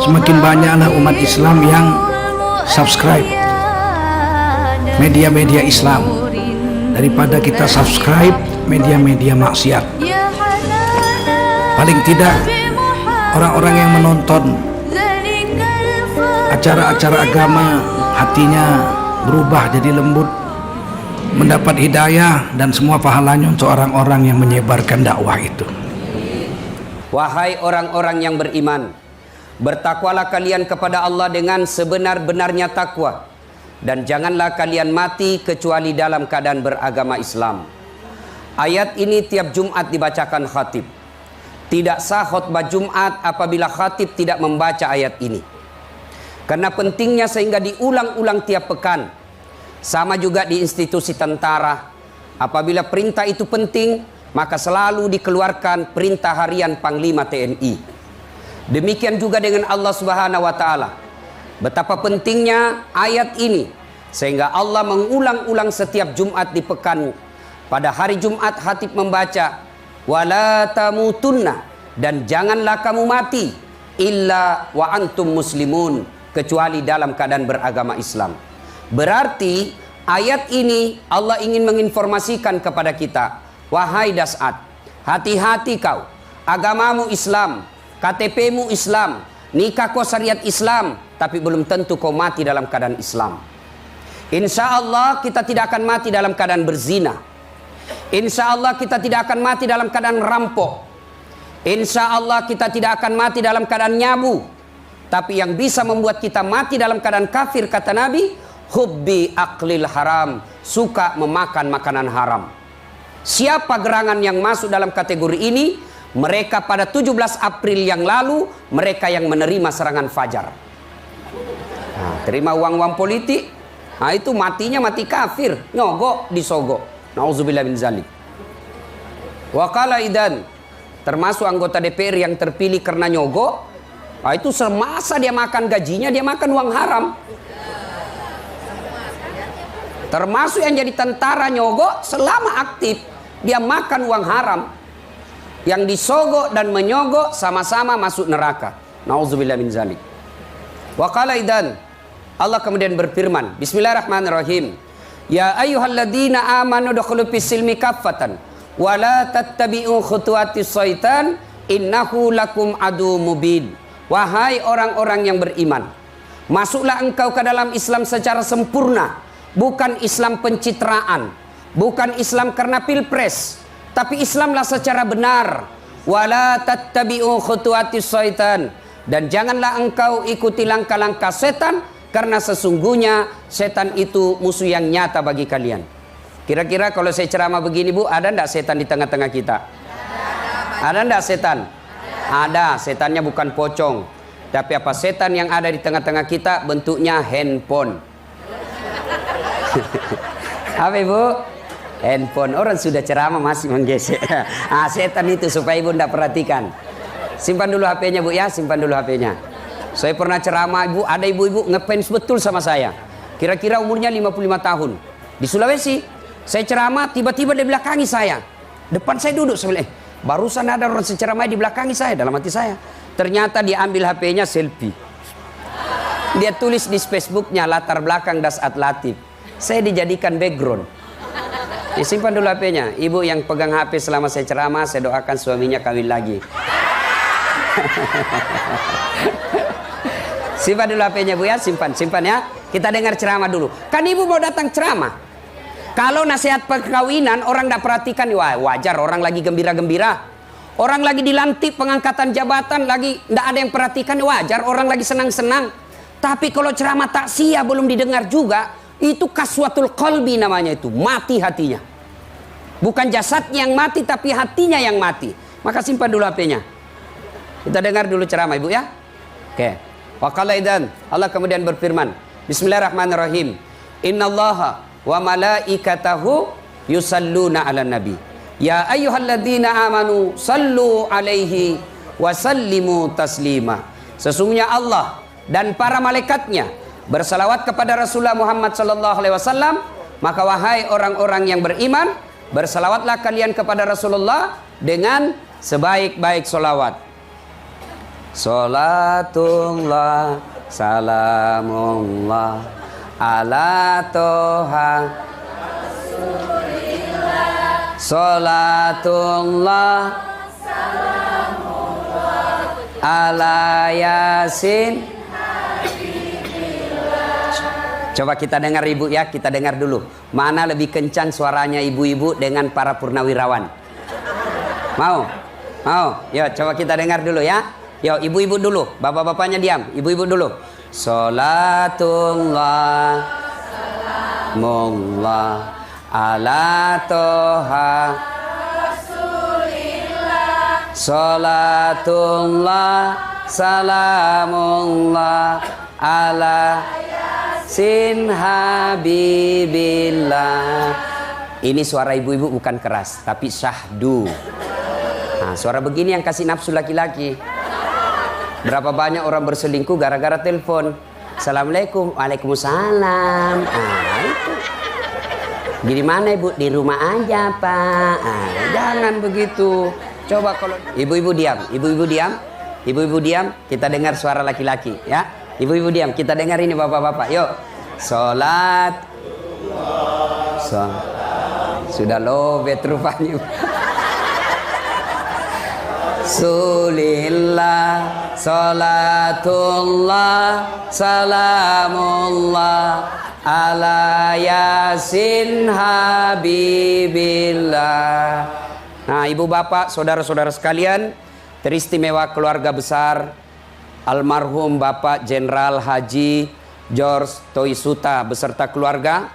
semakin banyaklah umat Islam yang subscribe media-media Islam daripada kita subscribe media-media maksiat. Paling tidak orang-orang yang menonton acara-acara agama hatinya berubah jadi lembut, mendapat hidayah dan semua pahalanya untuk orang-orang yang menyebarkan dakwah itu. Wahai orang-orang yang beriman, bertakwalah kalian kepada Allah dengan sebenar-benarnya takwa, dan janganlah kalian mati kecuali dalam keadaan beragama Islam. Ayat ini tiap Jumat dibacakan khatib. Tidak sah khutbah Jumat apabila khatib tidak membaca ayat ini. Karena pentingnya sehingga diulang-ulang tiap pekan. Sama juga di institusi tentara. Apabila perintah itu penting, maka selalu dikeluarkan perintah harian Panglima TNI. Demikian juga dengan Allah Subhanahu wa taala. Betapa pentingnya ayat ini sehingga Allah mengulang-ulang setiap Jumat di pekan. Pada hari Jumat khatib membaca wala tamutunna, dan janganlah kamu mati illa wa antum muslimun, kecuali dalam keadaan beragama Islam. Berarti ayat ini Allah ingin menginformasikan kepada kita, wahai Das'at, hati-hati kau, agamamu Islam, KTP-mu Islam, nikah kau syariat Islam, tapi belum tentu kau mati dalam keadaan Islam. Insya Allah kita tidak akan mati dalam keadaan berzina. Insya Allah kita tidak akan mati dalam keadaan rampok. Insya Allah kita tidak akan mati dalam keadaan nyabu. Tapi yang bisa membuat kita mati dalam keadaan kafir, kata Nabi, hubbi aklil haram, suka memakan makanan haram. Siapa gerangan yang masuk dalam kategori ini? Mereka pada 17 April yang lalu, mereka yang menerima serangan fajar. Nah, terima uang-uang politik, nah itu matinya mati kafir, nyogok disogok. Nauzubillah min zalik. Wakala idan, termasuk anggota DPR yang terpilih karena nyogok, nah itu semasa dia makan gajinya, dia makan uang haram. Termasuk yang jadi tentara nyogok, selama aktif dia makan uang haram. Yang disogok dan menyogok sama-sama masuk neraka. Nauzubillah min zalik. Wakala idan, Allah kemudian berfirman, Bismillahirrahmanirrahim. Ya ayyuhalladzina amanu dukhulu fis-silmi kaffatan wa la tattabi'u khutuwatis syaitan innahu lakum adu mubin. Wahai orang-orang yang beriman, masuklah engkau ke dalam Islam secara sempurna, bukan Islam pencitraan, bukan Islam karena pilpres, tapi Islamlah secara benar. Wa la tattabi'u khutuwatis syaitan, dan janganlah engkau ikuti langkah-langkah setan, karena sesungguhnya setan itu musuh yang nyata bagi kalian. Kira-kira kalau saya ceramah begini, Bu, ada enggak setan di tengah-tengah kita? Ada enggak setan? Ada. Setannya bukan pocong. Tapi apa setan yang ada di tengah-tengah kita? Bentuknya handphone. Apa Ibu? Handphone. Orang sudah ceramah masih menggesek. Setan itu supaya Ibu enggak perhatikan. Simpan dulu HP-nya, Bu ya. Simpan dulu HP-nya. Saya pernah ceramah, Ibu, ada ibu-ibu ngefans betul sama saya. Kira-kira umurnya 55 tahun. Di Sulawesi, saya ceramah, tiba-tiba di belakangi saya. Depan saya duduk, saya bilang, barusan ada orang ceramah di belakangi saya, dalam hati saya. Ternyata dia ambil HP-nya selfie. Dia tulis di Facebook-nya, latar belakang Das'at Latif. Saya dijadikan background. Ya, simpan dulu HP-nya. Ibu yang pegang HP selama saya ceramah, saya doakan suaminya kawin lagi. Simpan dulu HP-nya, Bu ya, simpan ya. Kita dengar ceramah dulu. Kan Ibu mau datang ceramah. Kalau nasihat perkawinan orang tidak perhatikan, wah wajar, orang lagi gembira-gembira. Orang lagi dilantik pengangkatan jabatan, lagi tidak ada yang perhatikan, wajar, orang lagi senang-senang. Tapi kalau ceramah taksiyah belum didengar juga, itu kaswatul qalbi namanya itu, mati hatinya. Bukan jasadnya yang mati, tapi hatinya yang mati. Maka simpan dulu HP-nya. Kita dengar dulu ceramah, Ibu ya. Oke. Waqala idan, Allah kemudian berfirman, Bismillahirrahmanirrahim. Innallaha wa malaikatahu yusalluna 'alan nabi. Ya ayyuhalladzina amanu sallu 'alaihi wa sallimu taslima. Sesungguhnya Allah dan para malaikatnya bersalawat kepada Rasulullah Muhammad sallallahu alaihi wasallam, maka wahai orang-orang yang beriman, bersalawatlah kalian kepada Rasulullah dengan sebaik-baik solawat. Salatullah salamullah ala toha Salatullah ala yasin. Coba kita dengar ibu ya, kita dengar dulu. Mana lebih kencang suaranya ibu-ibu dengan para purnawirawan? Mau? Mau? Ya, coba kita dengar dulu ya. Yo, ibu-ibu dulu, bapak-bapaknya diam. Ibu-ibu dulu. Salatullah mullah ala toha Salatullah salamullah ala sin habibillah. Ini suara ibu-ibu bukan keras, tapi syahdu. Nah, suara begini yang kasih nafsu laki-laki. Berapa banyak orang berselingkuh gara-gara telepon. Assalamualaikum, waalaikumsalam. Ah, itu. Di mana ibu? Di rumah aja pak. Ah, jangan begitu. Coba kalau ibu-ibu diam, ibu-ibu diam, ibu-ibu diam. Kita dengar suara laki-laki, ya. Ibu-ibu diam. Kita dengar ini bapak-bapak. Yuk, sholat. Sudah lobet rupanya. Sulillah, salatullah, salamullah, ala yasin habibillah. Nah, ibu bapak, saudara-saudara sekalian, teristimewa keluarga besar almarhum Bapak Jenderal Haji George Toisuta beserta keluarga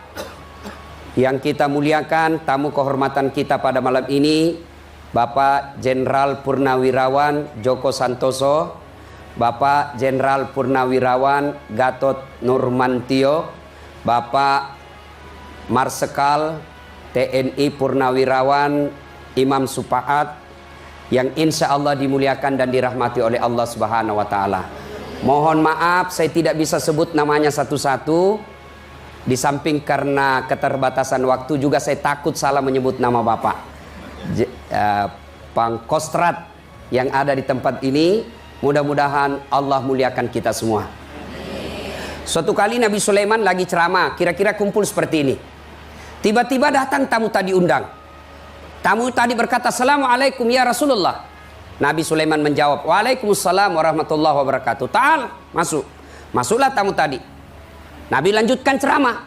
yang kita muliakan, tamu kehormatan kita pada malam ini, Bapak Jenderal Purnawirawan Joko Santoso, Bapak Jenderal Purnawirawan Gatot Nurmantio, Bapak Marsekal TNI Purnawirawan Imam Supaat, yang insya Allah dimuliakan dan dirahmati oleh Allah Subhanahu wa Ta'ala. Mohon maaf, saya tidak bisa sebut namanya satu-satu. Di samping karena keterbatasan waktu, juga saya takut salah menyebut nama Bapak Pangkostrat yang ada di tempat ini. Mudah-mudahan Allah muliakan kita semua. Suatu kali Nabi Sulaiman lagi ceramah, kira-kira kumpul seperti ini. Tiba-tiba datang tamu tadi undang. Tamu tadi berkata, Assalamualaikum ya Rasulullah. Nabi Sulaiman menjawab, Waalaikumsalam warahmatullahi wabarakatuh. Ta'al, masuk. Masuklah tamu tadi. Nabi lanjutkan ceramah.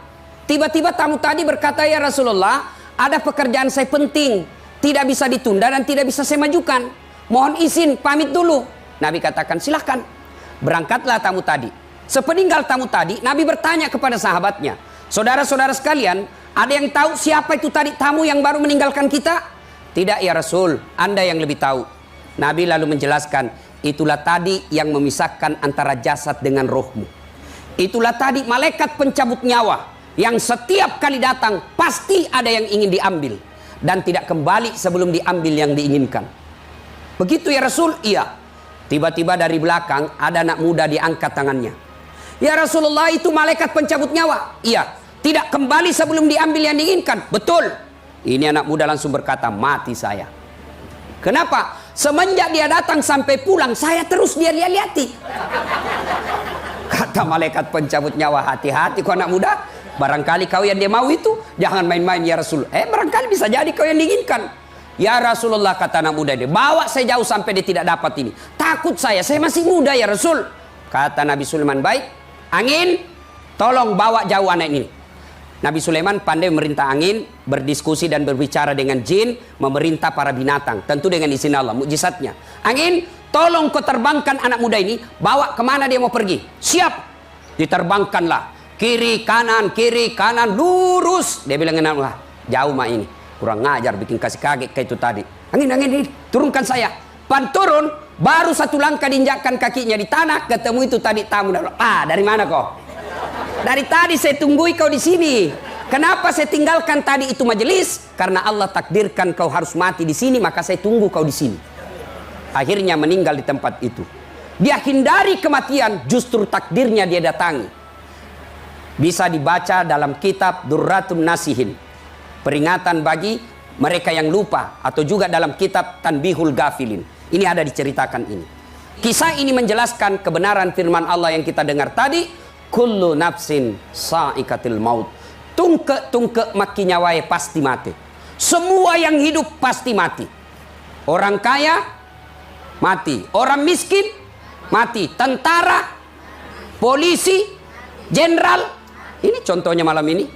Tiba-tiba tamu tadi berkata, ya Rasulullah, ada pekerjaan saya penting, tidak bisa ditunda dan tidak bisa saya majukan. Mohon izin pamit dulu. Nabi katakan, silahkan. Berangkatlah tamu tadi. Sepeninggal tamu tadi, Nabi bertanya kepada sahabatnya, saudara-saudara sekalian, ada yang tahu siapa itu tadi tamu yang baru meninggalkan kita? Tidak ya Rasul, Anda yang lebih tahu. Nabi lalu menjelaskan, itulah tadi yang memisahkan antara jasad dengan rohmu. Itulah tadi malaikat pencabut nyawa yang setiap kali datang pasti ada yang ingin diambil dan tidak kembali sebelum diambil yang diinginkan. Begitu ya Rasul? Iya. Tiba-tiba dari belakang ada anak muda diangkat tangannya. Ya Rasulullah, itu malaikat pencabut nyawa. Iya. Tidak kembali sebelum diambil yang diinginkan. Betul. Ini anak muda langsung berkata, mati saya. Kenapa? Semenjak dia datang sampai pulang, saya terus dia lihat-lihati. Kata malaikat pencabut nyawa, hati-hati kau anak muda. Barangkali kau yang dia mau itu, jangan main-main ya Rasul. Barangkali bisa jadi kau yang diinginkan. Ya Rasulullah, kata anak muda ini, bawa saya jauh sampai dia tidak dapat ini. Takut saya masih muda ya Rasul. Kata Nabi Sulaiman, baik. Angin, tolong bawa jauh anak ini. Nabi Sulaiman pandai memerintah angin, berdiskusi dan berbicara dengan jin, memerintah para binatang. Tentu dengan izin Allah, mukjizatnya. Angin, tolong kau terbangkan anak muda ini, bawa kemana dia mau pergi. Siap. Diterbangkanlah. Kiri, kanan, lurus. Dia bilang, wah, jauh mah ini. Kurang ngajar, bikin kasih kaget kayak itu tadi. Angin, ini, turunkan saya. Pan turun, baru satu langkah diinjakkan kakinya di tanah, ketemu itu tadi tamu. Dari mana kau? Dari tadi saya tunggui kau di sini. Kenapa saya tinggalkan tadi itu majelis? Karena Allah takdirkan kau harus mati di sini, maka saya tunggu kau di sini. Akhirnya meninggal di tempat itu. Dia hindari kematian, justru takdirnya dia datangi. Bisa dibaca dalam kitab Durratun Nasihin, peringatan bagi mereka yang lupa, atau juga dalam kitab Tanbihul Ghafilin. Ini ada diceritakan ini. Kisah ini menjelaskan kebenaran firman Allah yang kita dengar tadi, kullu nafsin sa'ikatil maut. Tungke maki nyawai pasti mati. Semua yang hidup pasti mati. Orang kaya mati, orang miskin mati, tentara, polisi, jenderal. Ini contohnya malam ini.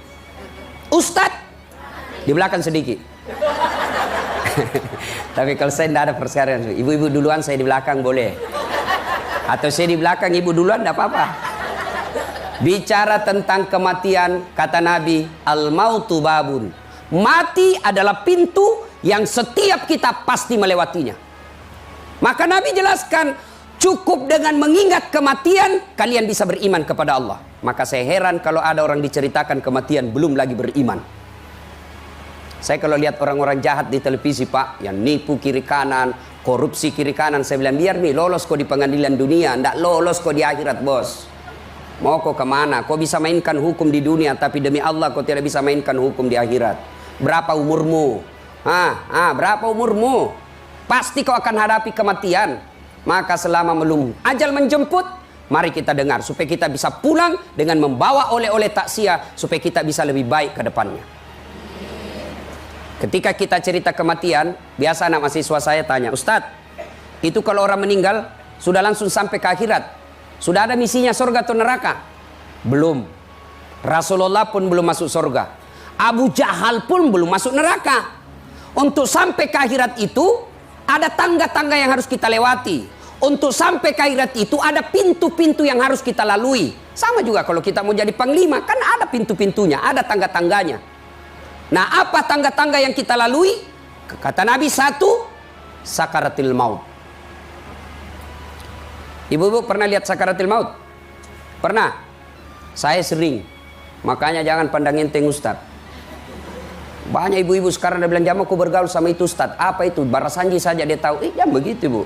Ustadz di belakang sedikit. Tapi kalau saya tidak ada persyaratan, ibu-ibu duluan, saya di belakang boleh. Atau saya di belakang, ibu duluan, tidak apa-apa. Bicara tentang kematian, kata Nabi, al-mautu babun. Mati adalah pintu yang setiap kita pasti melewatinya. Maka Nabi jelaskan, cukup dengan mengingat kematian, kalian bisa beriman kepada Allah. Maka saya heran kalau ada orang diceritakan kematian belum lagi beriman. Saya kalau lihat orang-orang jahat di televisi, Pak, yang nipu kiri kanan, korupsi kiri kanan, saya bilang, biar nih lolos kok di pengadilan dunia, ndak lolos kok di akhirat, bos. Mau kok kemana? Kok bisa mainkan hukum di dunia, tapi demi Allah kok tidak bisa mainkan hukum di akhirat? Berapa umurmu? Berapa umurmu? Pasti kau akan hadapi kematian. Maka selama belum ajal menjemput, mari kita dengar supaya kita bisa pulang dengan membawa oleh-oleh takziah supaya kita bisa lebih baik ke depannya. Ketika kita cerita kematian, biasa anak mahasiswa saya tanya, Ustadz, itu kalau orang meninggal sudah langsung sampai ke akhirat, sudah ada misinya surga atau neraka? Belum. Rasulullah pun belum masuk surga, Abu Jahal pun belum masuk neraka. Untuk sampai ke akhirat itu ada tangga-tangga yang harus kita lewati. Untuk sampai ke akhirat itu ada pintu-pintu yang harus kita lalui. Sama juga kalau kita mau jadi panglima, kan ada pintu-pintunya, ada tangga-tangganya. Nah, apa tangga-tangga yang kita lalui? Kata Nabi, satu, sakaratil maut. Ibu-ibu pernah lihat sakaratil maut? Pernah? Saya sering. Makanya jangan pandang enteng Ustadz. Banyak ibu-ibu sekarang udah bilang, jam aku bergaul sama itu Ustadz. Apa itu? Barasanji saja dia tahu. Jam begitu, Bu.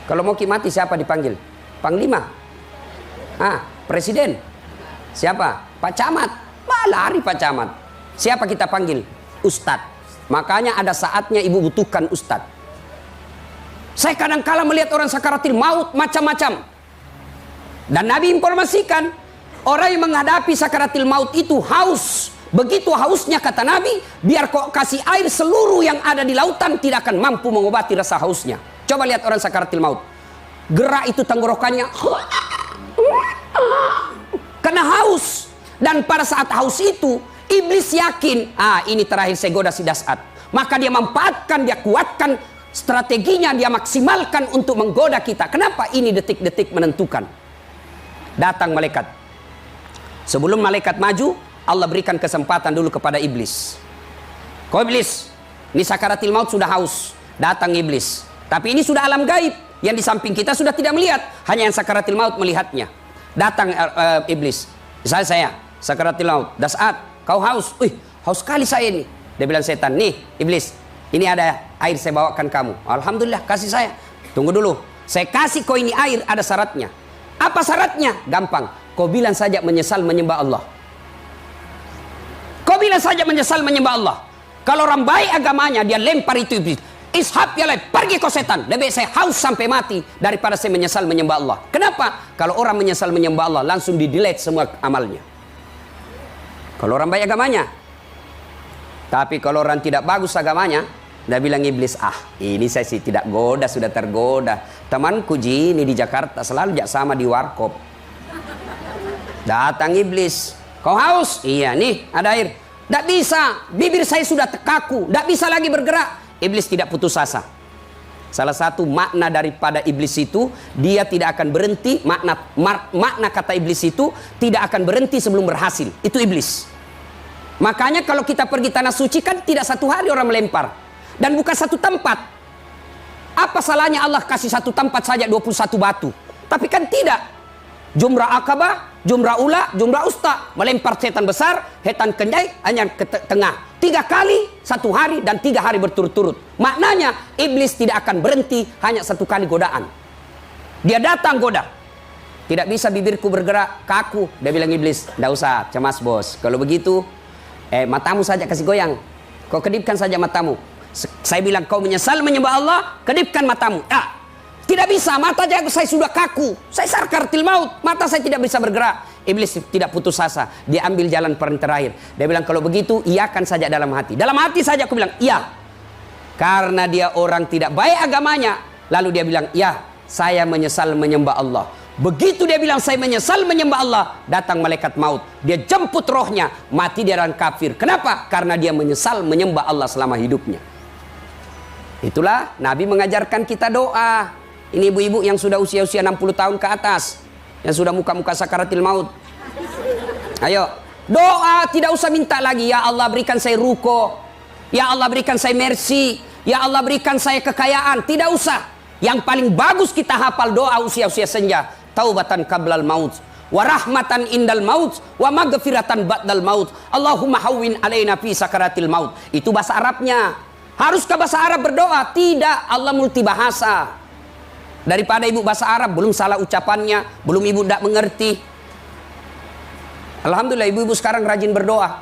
Kalau mau mati siapa dipanggil? Panglima. Presiden. Siapa? Pak Camat. Lari Pak Camat. Siapa kita panggil? Ustadz. Makanya ada saatnya ibu butuhkan ustadz. Saya kadang-kala melihat orang sakaratil maut macam-macam. Dan Nabi informasikan, orang yang menghadapi sakaratil maut itu haus. Begitu hausnya kata Nabi, biar kok kasih air seluruh yang ada di lautan tidak akan mampu mengobati rasa hausnya. Coba lihat orang sakaratil maut. Gerak itu tenggorokannya karena haus. Dan pada saat haus itu, iblis yakin, ini terakhir saya goda si Das'at. Maka dia manfaatkan, dia kuatkan strateginya, dia maksimalkan untuk menggoda kita. Kenapa? Ini detik-detik menentukan. Datang malaikat. Sebelum malaikat maju, Allah berikan kesempatan dulu kepada iblis. Kau iblis, ini sakaratil maut sudah haus. Datang iblis. Tapi ini sudah alam gaib. Yang di samping kita sudah tidak melihat. Hanya yang sakaratil maut melihatnya. Datang iblis. Misalnya saya, sakaratil maut. Das'at. Kau haus? Haus sekali saya ini. Dia bilang setan, nih iblis, ini ada air saya bawakan kamu. Alhamdulillah, kasih saya. Tunggu dulu, saya kasih kau ini air, ada syaratnya. Apa syaratnya? Gampang, kau bilang saja menyesal menyembah Allah. Kau bilang saja menyesal menyembah Allah. Kalau orang baik agamanya, dia lempar itu iblis. Ishab ya lain, pergi kau setan. Lebih saya haus sampai mati daripada saya menyesal menyembah Allah. Kenapa? Kalau orang menyesal menyembah Allah, langsung di-delete semua amalnya. Kalau orang baik agamanya. Tapi kalau orang tidak bagus agamanya, dia bilang iblis, ini saya sih tidak goda, sudah tergoda. Temanku Ji, ini di Jakarta selalu sama di warkop. Datang iblis, kau haus? Iya nih, ada air. Tidak bisa, bibir saya sudah terkaku, tidak bisa lagi bergerak. Iblis tidak putus asa. Salah satu makna daripada iblis itu, dia tidak akan berhenti. Makna kata iblis itu tidak akan berhenti sebelum berhasil. Itu iblis. Makanya kalau kita pergi tanah suci kan tidak satu hari orang melempar. Dan bukan satu tempat. Apa salahnya Allah kasih satu tempat saja 21 batu? Tapi kan tidak. Jumrah Akabah, Jumrah Ula, Jumrah Usta. Melempar setan besar, setan kenjai hanya ke tengah. 3 kali, 1 hari dan 3 hari berturut-turut. Maknanya iblis tidak akan berhenti hanya 1 kali godaan. Dia datang goda. Tidak bisa bibirku bergerak, kaku. Dia bilang iblis, tidak usah cemas bos. Kalau begitu, matamu saja kasih goyang. Kau kedipkan saja matamu. Saya bilang kau menyesal menyembah Allah, kedipkan matamu. Tidak bisa, mata saya sudah kaku. Saya sakaratil maut, mata saya tidak bisa bergerak. Iblis tidak putus asa. Dia ambil jalan paling terakhir. Dia bilang, kalau begitu, iakan saja dalam hati. Dalam hati saja aku bilang, iya. Karena dia orang tidak baik agamanya. Lalu dia bilang, ya, saya menyesal menyembah Allah. Begitu dia bilang, saya menyesal menyembah Allah, datang malaikat maut. Dia jemput rohnya, mati dia dan kafir. Kenapa? Karena dia menyesal menyembah Allah selama hidupnya. Itulah Nabi mengajarkan kita doa. Ini ibu-ibu yang sudah usia-usia 60 tahun ke atas, yang sudah muka-muka sakaratil maut. Ayo, doa, tidak usah minta lagi, ya Allah berikan saya ruko, ya Allah berikan saya mercy, ya Allah berikan saya kekayaan. Tidak usah. Yang paling bagus kita hafal doa usia-usia senja. Taubatan qablal maut, wa rahmatan indal maut, wa maghfiratan ba'dal maut. Allahumma hawwin alaina fi sakaratil maut. Itu bahasa Arabnya. Haruskah bahasa Arab berdoa? Tidak, Allah multibahasa. Daripada ibu bahasa Arab, belum salah ucapannya, belum ibu tidak mengerti. Alhamdulillah ibu-ibu sekarang rajin berdoa.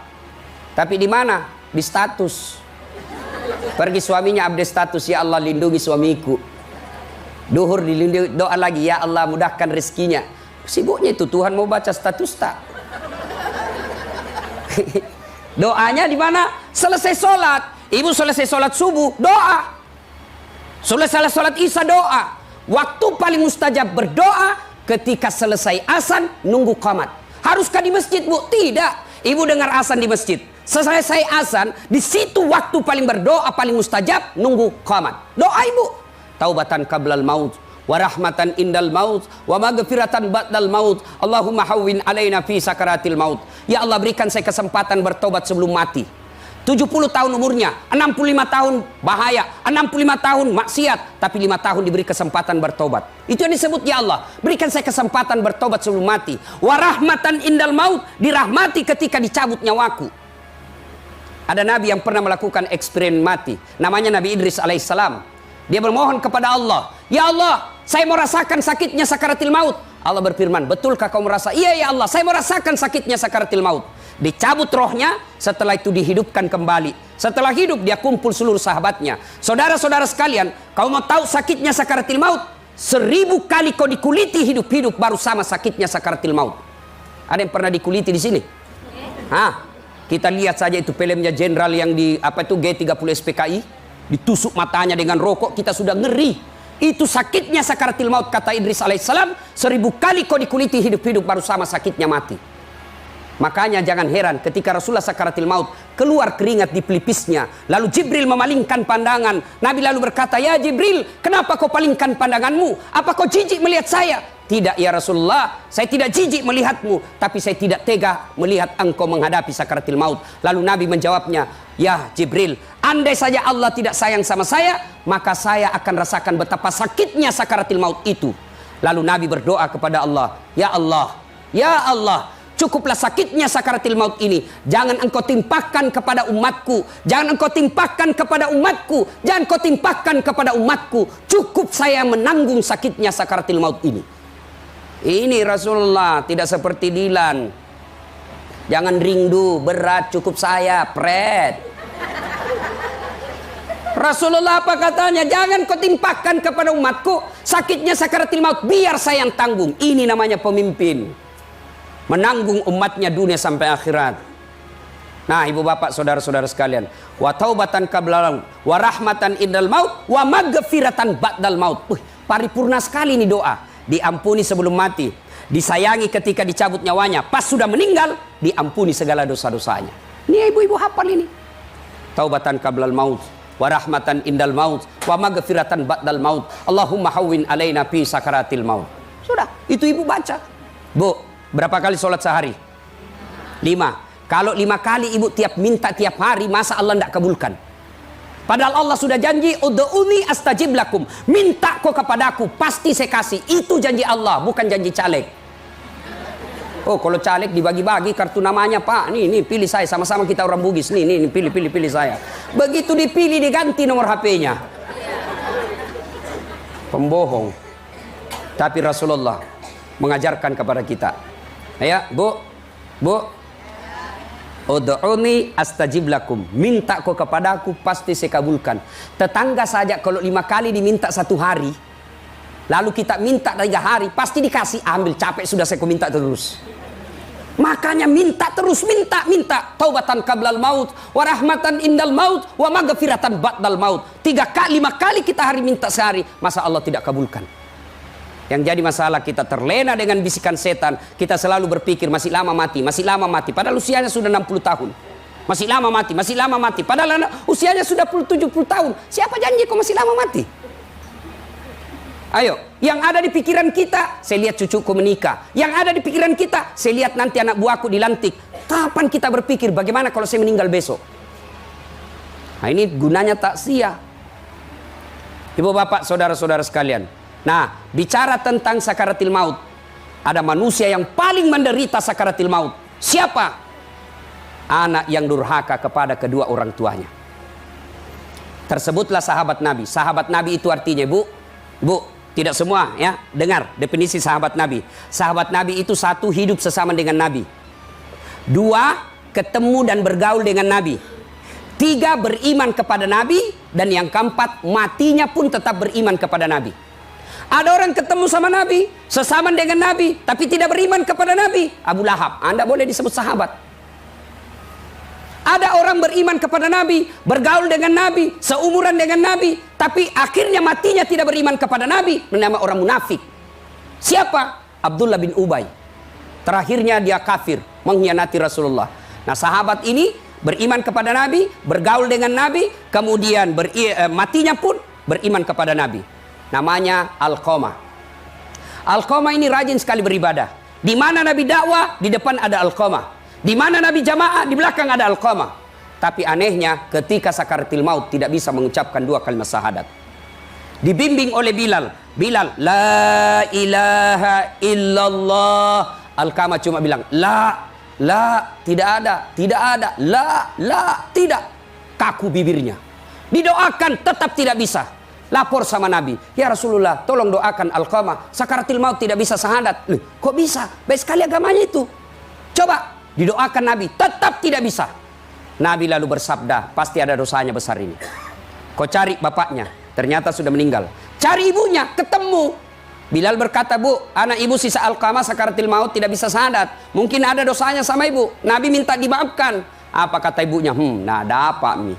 Tapi di mana? Di status. Pergi suaminya update status, ya Allah lindungi suamiku. Duhur dilindungi, doa lagi, ya Allah mudahkan rezekinya. Sibuknya itu, Tuhan mau baca status tak? Doanya di mana? Selesai sholat. Ibu selesai sholat subuh, doa. Selesai sholat isya, doa. Waktu paling mustajab berdoa ketika selesai azan nunggu qamat. Haruskah di masjid, Bu? Tidak. Ibu dengar azan di masjid. Selesai azan, di situ waktu paling berdoa paling mustajab nunggu qamat. Doa ibu. Taubatan qablal maut, wa rahmatan indal maut, wa maghfiratan ba'dal maut. Allahumma hawwin alaina fi sakaratil maut. Ya Allah berikan saya kesempatan bertobat sebelum mati. 70 tahun umurnya, 65 tahun bahaya, 65 tahun maksiat, tapi 5 tahun diberi kesempatan bertobat. Itu yang disebut, ya Allah, berikan saya kesempatan bertobat sebelum mati. Wa rahmatan indal maut, dirahmati ketika dicabut nyawaku. Ada nabi yang pernah melakukan eksperimen mati, namanya Nabi Idris alaihissalam. Dia bermohon kepada Allah, ya Allah, saya mau rasakan sakitnya sakaratil maut. Allah berfirman, betulkah kau merasa? Iya ya Allah, saya mau rasakan sakitnya sakaratil maut. Dicabut rohnya, setelah itu dihidupkan kembali. Setelah hidup dia kumpul seluruh sahabatnya. Saudara-saudara sekalian, kau mau tahu sakitnya sakaratil maut? 1000 kali kau dikuliti hidup-hidup baru sama sakitnya sakaratil maut. Ada yang pernah dikuliti di sini? Hah? Kita lihat saja itu filmnya jenderal yang di apa itu G30 SPKI, ditusuk matanya dengan rokok, kita sudah ngeri. Itu sakitnya sakaratil maut, kata Idris alaihissalam. 1000 kali kau dikuliti hidup-hidup baru sama sakitnya mati. Makanya jangan heran ketika Rasulullah sakaratil maut keluar keringat di pelipisnya. Lalu Jibril memalingkan pandangan. Nabi lalu berkata, ya Jibril, kenapa kau palingkan pandanganmu? Apa kau jijik melihat saya? Tidak ya Rasulullah, saya tidak jijik melihatmu, tapi saya tidak tega melihat engkau menghadapi sakaratil maut. Lalu Nabi menjawabnya, ya Jibril, andai saja Allah tidak sayang sama saya, maka saya akan rasakan betapa sakitnya sakaratil maut itu. Lalu Nabi berdoa kepada Allah, ya Allah, ya Allah, cukuplah sakitnya sakaratil maut ini. Jangan engkau timpakan kepada umatku. Jangan engkau timpakan kepada umatku. Jangan engkau timpakan kepada umatku. Cukup saya menanggung sakitnya sakaratil maut ini. Ini Rasulullah, tidak seperti Dilan. Jangan rindu, berat, cukup saya, pret. Rasulullah apa katanya? Jangan kau timpakan kepada umatku sakitnya sakaratil maut, biar saya yang tanggung. Ini namanya pemimpin, menanggung umatnya dunia sampai akhirat. Nah, ibu bapak, saudara-saudara sekalian, wa taubatan qablal wa rahmatan indal maut wa maghfiratan ba'dal maut. Paripurna sekali ini doa. Diampuni sebelum mati, disayangi ketika dicabut nyawanya, pas sudah meninggal diampuni segala dosa-dosanya. Ini ibu-ibu hafal ini. Taubatan qablal maut wa rahmatan indal maut wa maghfiratan ba'dal maut. Allahumma hawwin alaina fi sakaratil maut. Sudah, itu ibu baca. Bu, berapa kali sholat sehari? 5. Kalau 5 kali ibu tiap minta tiap hari, masa Allah tidak kabulkan? Padahal Allah sudah janji, ud'uni astajib lakum. Minta kau kepadaku, pasti saya kasih. Itu janji Allah, bukan janji caleg. Oh, kalau caleg dibagi-bagi kartu namanya, Pak. Nih, pilih saya, sama-sama kita orang Bugis. Nih, pilih saya. Begitu dipilih, diganti nomor HP-nya. Pembohong. Tapi Rasulullah mengajarkan kepada kita. Ya, Bu. Ud'uni astajib lakum. Minta kau kepadaku, pasti saya kabulkan. Tetangga saja kalau 5 kali diminta 1 hari, Lalu kita minta 3 hari, pasti dikasih. Ambil, capek sudah saya minta terus. Makanya minta terus, minta. Taubatan qablal maut, wa rahmatan indal maut, wa maghfiratan ba'dal maut. 3 kali, 5 kali kita hari minta sehari, masa Allah tidak kabulkan. Yang jadi masalah, kita terlena dengan bisikan setan. Kita selalu berpikir masih lama mati, masih lama mati. Padahal usianya sudah 60 tahun. Masih lama mati, masih lama mati. Padahal usianya sudah 70 tahun. Siapa janji kok masih lama mati? Ayo, yang ada di pikiran kita, saya lihat cucuku menikah. Yang ada di pikiran kita, saya lihat nanti anak buahku dilantik. Kapan kita berpikir bagaimana kalau saya meninggal besok? Nah, ini gunanya takziah. Ibu bapak, saudara-saudara sekalian. Nah, bicara tentang sakaratil maut, ada manusia yang paling menderita sakaratil maut. Siapa? Anak yang durhaka kepada kedua orang tuanya. Tersebutlah sahabat Nabi. Sahabat Nabi itu artinya, Bu, tidak semua ya, dengar definisi sahabat Nabi. Sahabat Nabi itu 1, hidup sesama dengan Nabi. 2, ketemu dan bergaul dengan Nabi. 3, beriman kepada Nabi. Dan yang keempat, matinya pun tetap beriman kepada Nabi. Ada orang ketemu sama Nabi, sesama dengan Nabi, tapi tidak beriman kepada Nabi. Abu Lahab, Anda boleh disebut sahabat. Ada orang beriman kepada Nabi, bergaul dengan Nabi, seumuran dengan Nabi, tapi akhirnya matinya tidak beriman kepada Nabi, bernama orang munafik. Siapa? Abdullah bin Ubay. Terakhirnya dia kafir, mengkhianati Rasulullah. Nah, sahabat ini beriman kepada Nabi, bergaul dengan Nabi, kemudian matinya pun beriman kepada Nabi. Namanya Alqamah. Alqamah ini rajin sekali beribadah. Di mana Nabi dakwah, di depan ada Alqamah. Di mana Nabi jamaah, di belakang ada Alqamah. Tapi anehnya ketika sakaratil maut tidak bisa mengucapkan 2 kalimat syahadat. Dibimbing oleh Bilal. Bilal, la ilaha illallah. Alqamah cuma bilang, la, tidak ada, tidak. Kaku bibirnya. Didoakan tetap tidak bisa. Lapor sama Nabi, ya Rasulullah, tolong doakan Alqamah. Sakaratil maut tidak bisa syahadat. Kok bisa? Baik sekali agamanya itu. Coba. Didoakan Nabi, tetap tidak bisa. Nabi lalu bersabda, pasti ada dosanya besar ini. Kau cari bapaknya, ternyata sudah meninggal. Cari ibunya, ketemu. Bilal berkata, Bu, anak ibu sisa Alqamah sakaratil maut tidak bisa syahadat. Mungkin ada dosanya sama ibu. Nabi minta dimaafkan. Apa kata ibunya? Nah ada apa mi?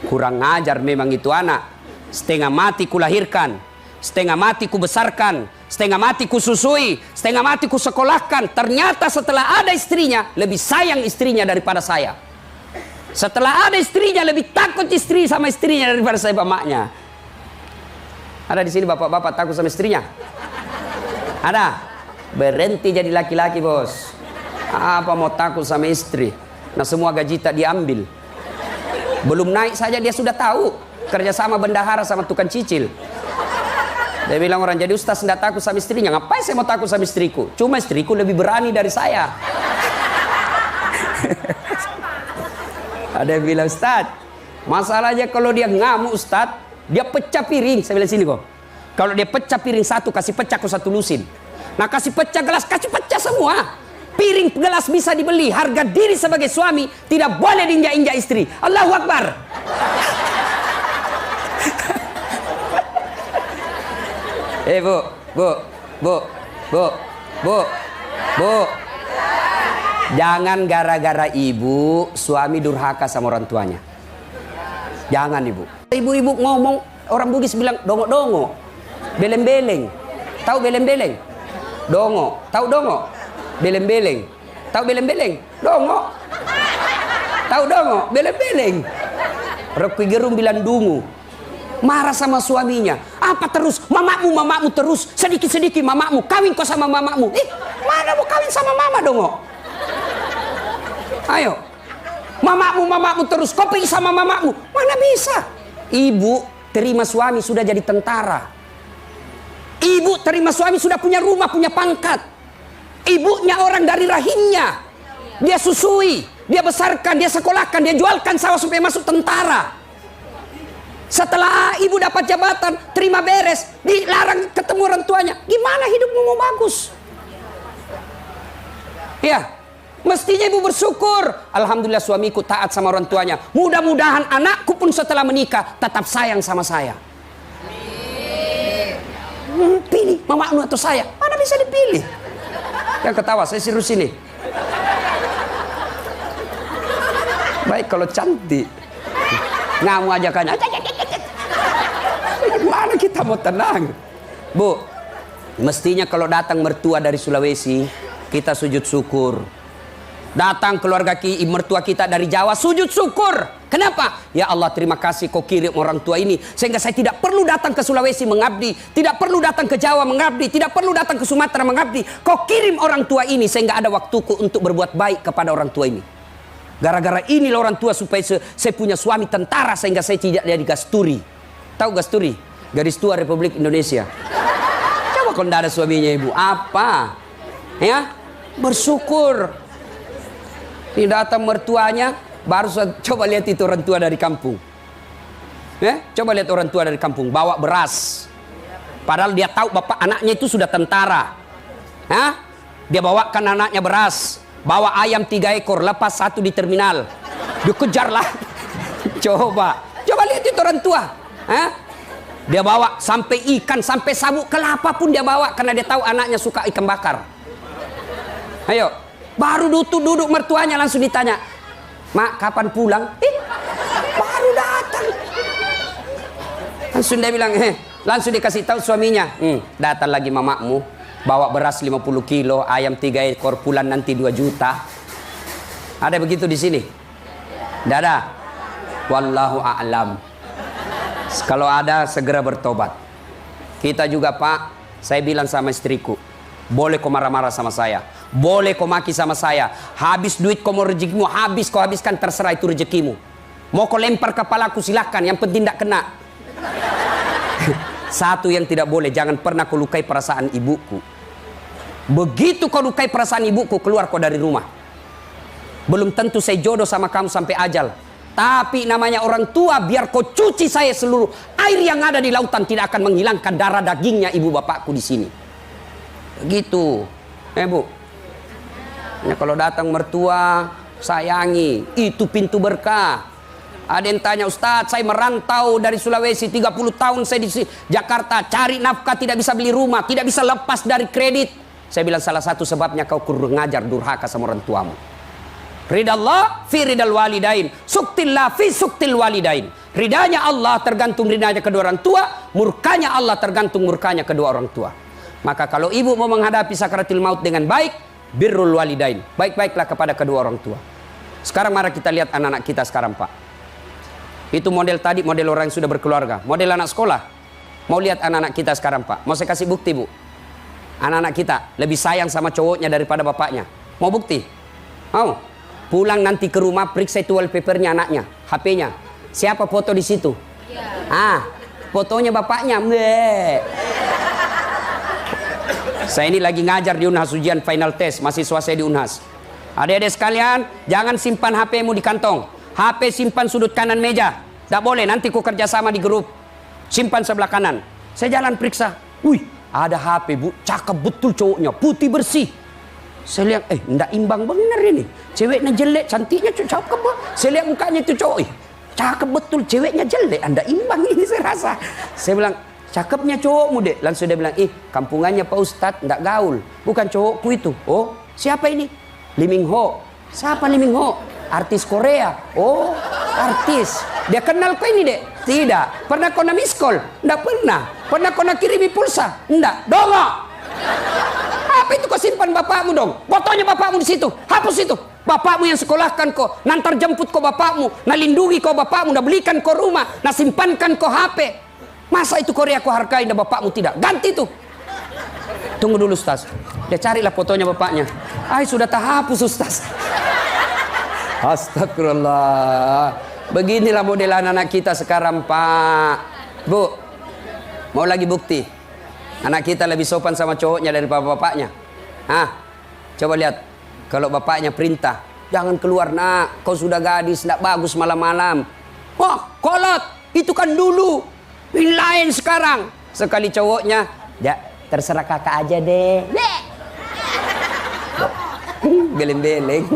Kurang ajar memang itu anak. Setengah mati kulahirkan, setengah mati ku besarkan, setengah mati ku susui, setengah mati ku sekolahkan. Ternyata setelah ada istrinya, lebih sayang istrinya daripada saya. Setelah ada istrinya, lebih takut istri sama istrinya daripada saya bapaknya. Ada di sini bapak-bapak takut sama istrinya? Ada? Berhenti jadi laki-laki, bos. Apa mau takut sama istri? Nah, semua gaji tak diambil. Belum naik saja dia sudah tahu. Kerjasama bendahara sama tukang cicil. Dia bilang orang, jadi ustaz tidak takut sama istrinya. Ngapain saya mau takut sama istriku? Cuma istriku lebih berani dari saya. Ada yang bilang, Ustaz, masalahnya kalau dia ngamuk Ustaz, dia pecah piring. Saya bilang sini kok. Kalau dia pecah piring 1, kasih pecah ke 1 lusin. Nah, kasih pecah gelas, kasih pecah semua. Piring gelas bisa dibeli. Harga diri sebagai suami tidak boleh diinjak-injak istri. Allahu Akbar. Bu. Jangan gara-gara ibu suami durhaka sama orang tuanya. Jangan ibu. Ibu-ibu ngomong, orang Bugis bilang dongo-dongo, beleng-beleng. Tahu beleng-beleng? Dongo. Tahu dongo? Beleng-beleng. Tahu beleng-beleng? Dongo. Tahu dongo? Beleng-beleng. Rocky Gerung bilang dungu. Marah sama suaminya. Apa terus? Mamamu terus. Sedikit-sedikit mamamu. Kawin kau sama mamamu. Mana mau kawin sama mama dongo? Ayo. Mamamu terus. Kau pergi sama mamamu. Mana bisa? Ibu terima suami sudah jadi tentara. Ibu terima suami sudah punya rumah, punya pangkat. Ibunya orang dari rahimnya. Dia susui, dia besarkan, dia sekolahkan, dia jualkan sawah supaya masuk tentara. Setelah ibu dapat jabatan, terima beres, dilarang ketemu orang tuanya. Gimana hidupmu mau bagus? Ya, mestinya ibu bersyukur. Alhamdulillah suamiku taat sama orang tuanya. Mudah-mudahan anakku pun setelah menikah tetap sayang sama saya. Pilih mamamu atau saya. Mana bisa dipilih? Yang ketawa, saya serius ini. Baik kalau cantik. Ngamu ajakannya. Mana kita mau tenang? Bu, mestinya kalau datang mertua dari Sulawesi, kita sujud syukur. Datang keluarga mertua kita dari Jawa, sujud syukur. Kenapa? Ya Allah, terima kasih kau kirim orang tua ini, sehingga saya tidak perlu datang ke Sulawesi mengabdi, tidak perlu datang ke Jawa mengabdi, tidak perlu datang ke Sumatera mengabdi. Kau kirim orang tua ini sehingga ada waktuku untuk berbuat baik kepada orang tua ini. Gara-gara ini orang tua supaya saya punya suami tentara sehingga saya tidak jadi gasturi. Tahu gasturi? Garis tua Republik Indonesia. Coba kalau tidak ada suaminya ibu, apa? Ya, bersyukur. Ini datang mertuanya, baru coba lihat itu orang tua dari kampung. Coba lihat orang tua dari kampung, bawa beras. Padahal dia tahu bapak anaknya itu sudah tentara. Dia bawakan anaknya beras, bawa ayam 3 ekor, lepas 1 di terminal. Dikejar lah. Coba lihat itu orang tua. Dia bawa sampai ikan, sampai sabuk kelapa pun dia bawa karena dia tahu anaknya suka ikan bakar. Ayo. Baru duduk mertuanya langsung ditanya, Mak kapan pulang? Baru datang. Langsung dia bilang, langsung dikasih tahu suaminya, datang lagi mamakmu, bawa beras 50 kilo, ayam 3 ekor, pulang nanti 2 juta. Ada begitu di sini? Tidak ada. Wallahu a'lam. Kalau ada segera bertobat. Kita juga Pak, saya bilang sama istriku, boleh kau marah-marah sama saya, boleh kau maki sama saya, habis duit kau mau rezekimu, habis kau habiskan, terserah itu rezekimu. Mau kau lempar kepalaku silahkan, yang penting tidak kena. Satu yang tidak boleh, jangan pernah kau lukai perasaan ibuku. Begitu kau lukai perasaan ibuku, keluar kau dari rumah. Belum tentu saya jodoh sama kamu sampai ajal, tapi namanya orang tua, biar kau cuci saya seluruh air yang ada di lautan tidak akan menghilangkan darah dagingnya ibu bapakku di sini. Begitu, Bu. Nah, kalau datang mertua, sayangi, itu pintu berkah. Ada yang tanya, Ustadz, saya merantau dari Sulawesi 30 tahun saya di Jakarta, cari nafkah, tidak bisa beli rumah, tidak bisa lepas dari kredit. Saya bilang salah satu sebabnya kau kurang ngajar, durhaka sama orang tuamu. Ridallah fi ridal walidain, suktillah fi suktil walidain. Ridanya Allah tergantung ridanya kedua orang tua, murkanya Allah tergantung murkanya kedua orang tua. Maka kalau ibu mau menghadapi sakaratul maut dengan baik, birrul walidain, baik-baiklah kepada kedua orang tua. Sekarang mari kita lihat anak-anak kita sekarang Pak. Itu model tadi, model orang yang sudah berkeluarga. Model anak sekolah. Mau lihat anak-anak kita sekarang Pak. Mau saya kasih bukti Bu. Anak-anak kita lebih sayang sama cowoknya daripada bapaknya. Mau bukti? Mau? Pulang nanti ke rumah, periksa itu wallpapernya anaknya, HP-nya. Siapa foto di situ? Fotonya bapaknya. Saya ini lagi ngajar di Unhas, ujian final test, mahasiswa saya di Unhas. Adik-adik sekalian, jangan simpan HP-mu di kantong. HP simpan sudut kanan meja. Tidak boleh, nanti ku kerjasama di grup. Simpan sebelah kanan. Saya jalan periksa. Wih, ada HP Bu, cakep betul cowoknya, putih bersih. Saya lihat, enggak imbang bener ini. Ceweknya jelek, cantiknya cakep. Saya lihat mukanya itu cowok, cakep betul, ceweknya jelek, enggak imbang ini saya rasa. Saya bilang, cakepnya cowokmu Dek. Langsung dia bilang, kampungannya Pak Ustadz enggak gaul, bukan cowokku itu. Oh, siapa ini? Lee Min Ho. Siapa Lee Min Ho? Artis Korea. Oh, artis. Dia kenal kau ini Dek? Tidak. Pernah kau na miss call? Enggak pernah. Pernah kau na kirimi pulsa? Enggak. Dongok. Apa itu kau simpan bapakmu dong? Fotonya bapakmu di situ. Hapus itu. Bapakmu yang sekolahkan kau, nantar jemput kau bapakmu, nah lindungi kau bapakmu, nah belikan kau rumah, nah simpankan kau HP. Masa itu Korea kau hargai dan bapakmu tidak? Ganti tuh. Tunggu dulu Ustaz. Dia carilah fotonya bapaknya. Sudah tak hapus Ustaz. Astagfirullah. Beginilah model anak-anak kita sekarang Pak. Bu, mau lagi bukti? Anak kita lebih sopan sama cowoknya daripada bapaknya. Coba lihat. Kalau bapaknya perintah, jangan keluar nak, kau sudah gadis, tidak bagus malam-malam. Wah, kolot, itu kan dulu. Ini lain sekarang. Sekali cowoknya, ya terserah kakak aja deh. Beleng-beleng.